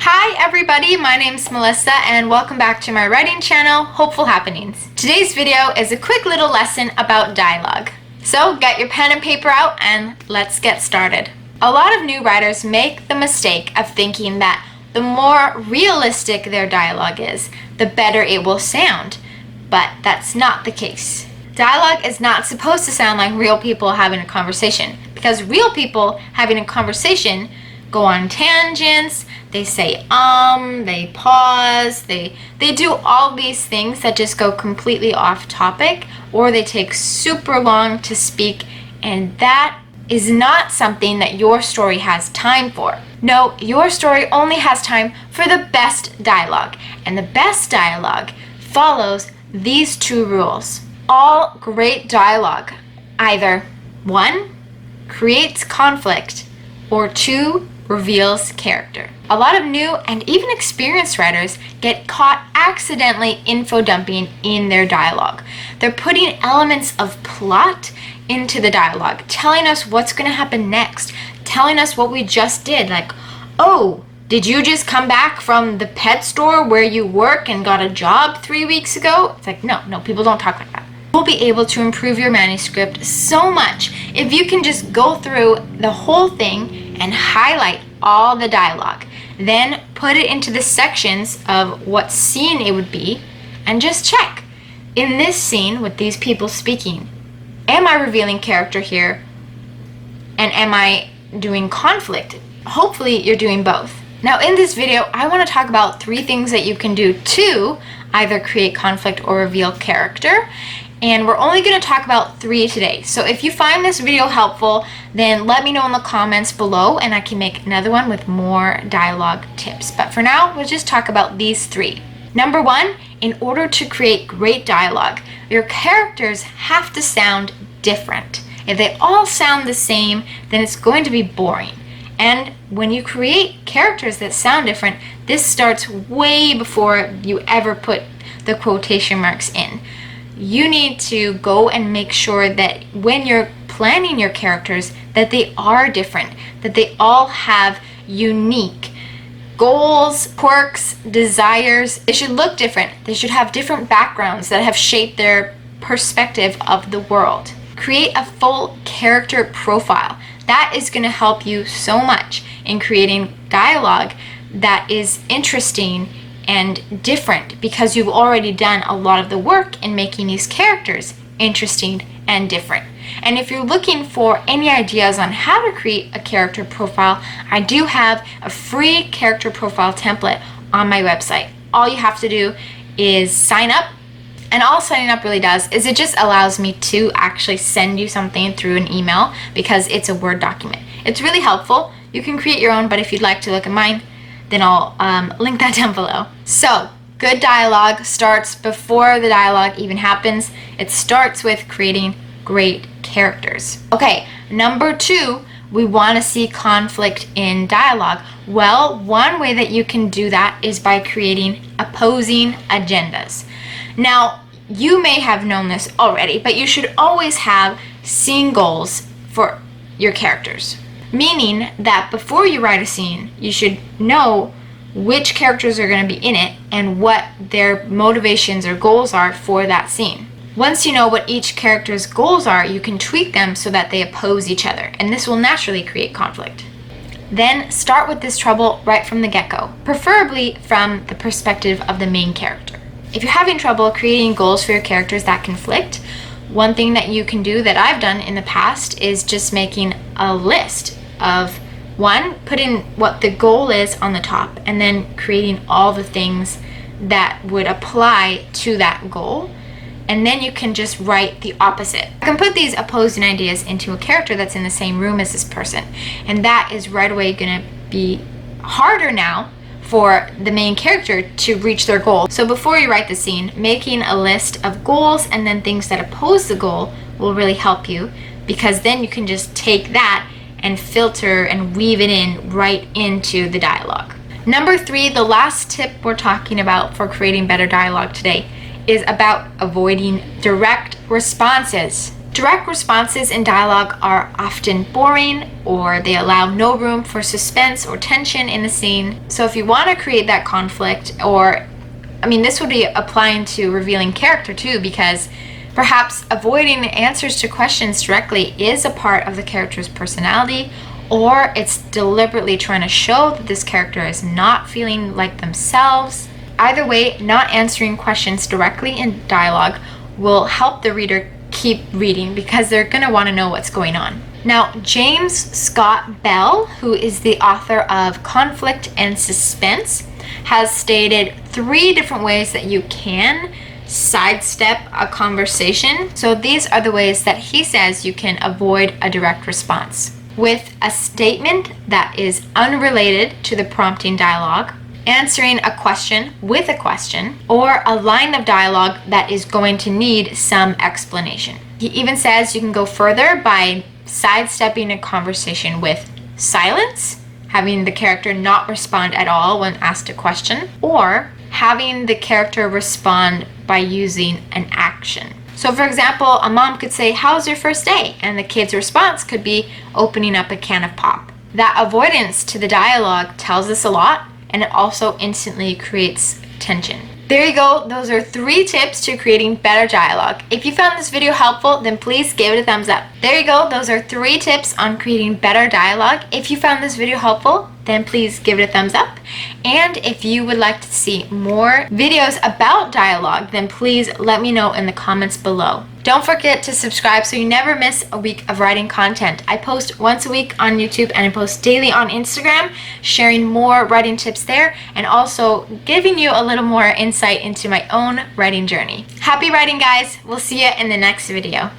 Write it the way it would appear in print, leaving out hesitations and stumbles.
Hi everybody, my name's Melissa and welcome back to my writing channel, Hopeful Happenings. Today's video is a quick little lesson about dialogue. So get your pen and paper out and let's get started. A lot of new writers make the mistake of thinking that the more realistic their dialogue is, the better it will sound. But that's not the case. Dialogue is not supposed to sound like real people having a conversation, because real people having a conversation go on tangents, they say they pause, they do all these things that just go completely off topic, or they take super long to speak, and that is not something that your story has time for. No, your story only has time for the best dialogue, and the best dialogue follows these two rules. All great dialogue either 1. Creates conflict, or 2. Reveals character. A lot of new and even experienced writers get caught accidentally info dumping in their dialogue. They're putting elements of plot into the dialogue, telling us what's going to happen next, telling us what we just did, like, oh, did you just come back from the pet store where you work and got a job 3 weeks ago? It's like, no, people don't talk like that. You'll be able to improve your manuscript so much if you can just go through the whole thing and highlight all the dialogue. Then put it into the sections of what scene it would be and just check. In this scene with these people speaking, am I revealing character here? And am I doing conflict? Hopefully you're doing both. Now in this video, I want to talk about 3 things that you can do to either create conflict or reveal character. And we're only going to talk about 3 today. So if you find this video helpful, then let me know in the comments below and I can make another one with more dialogue tips. But for now, we'll just talk about these 3. Number 1, in order to create great dialogue, your characters have to sound different. If they all sound the same, then it's going to be boring. And when you create characters that sound different, this starts way before you ever put the quotation marks in. You need to go and make sure that when you're planning your characters, that they are different, that they all have unique goals, quirks, desires. They should look different. They should have different backgrounds that have shaped their perspective of the world. Create a full character profile. That is going to help you so much in creating dialogue that is interesting and different, because you've already done a lot of the work in making these characters interesting and different. And if you're looking for any ideas on how to create a character profile, I do have a free character profile template on my website. All you have to do is sign up, and all signing up really does is it just allows me to actually send you something through an email, because it's a Word document. It's really helpful. You can create your own, but if you'd like to look at mine, then I'll link that down below. So, good dialogue starts before the dialogue even happens. It starts with creating great characters. Okay, number 2, we want to see conflict in dialogue. Well, one way that you can do that is by creating opposing agendas. Now, you may have known this already, but you should always have scene goals for your characters. Meaning that before you write a scene, you should know which characters are going to be in it and what their motivations or goals are for that scene. Once you know what each character's goals are, you can tweak them so that they oppose each other, and this will naturally create conflict. Then start with this trouble right from the get-go, preferably from the perspective of the main character. If you're having trouble creating goals for your characters that conflict, one thing that you can do that I've done in the past is just making a list of 1, putting what the goal is on the top, and then creating all the things that would apply to that goal. And then you can just write the opposite. I can put these opposing ideas into a character that's in the same room as this person. And that is right away going to be harder now for the main character to reach their goal. So before you write the scene, making a list of goals and then things that oppose the goal will really help you, because then you can just take that and filter and weave it in right into the dialogue. Number 3, the last tip we're talking about for creating better dialogue today, is about avoiding direct responses. Direct responses in dialogue are often boring, or they allow no room for suspense or tension in the scene. So if you want to create that conflict, this would be applying to revealing character too, because perhaps avoiding answers to questions directly is a part of the character's personality, or it's deliberately trying to show that this character is not feeling like themselves. Either way, not answering questions directly in dialogue will help the reader keep reading because they're going to want to know what's going on. Now, James Scott Bell, who is the author of Conflict and Suspense, has stated 3 different ways that you can sidestep a conversation. So these are the ways that he says you can avoid a direct response: with a statement that is unrelated to the prompting dialogue, answering a question with a question, or a line of dialogue that is going to need some explanation. He even says you can go further by sidestepping a conversation with silence, having the character not respond at all when asked a question, or having the character respond by using an action. So for example, a mom could say, "How's your first day?" And the kid's response could be opening up a can of pop. That avoidance to the dialogue tells us a lot, and it also instantly creates tension. There you go. Those are 3 tips to creating better dialogue. If you found this video helpful, then please give it a thumbs up. There you go. Those are 3 tips on creating better dialogue. If you found this video helpful, then please give it a thumbs up. And if you would like to see more videos about dialogue, then please let me know in the comments below. Don't forget to subscribe so you never miss a week of writing content. I post once a week on YouTube, and I post daily on Instagram, sharing more writing tips there, and also giving you a little more insight into my own writing journey. Happy writing, guys. We'll see you in the next video.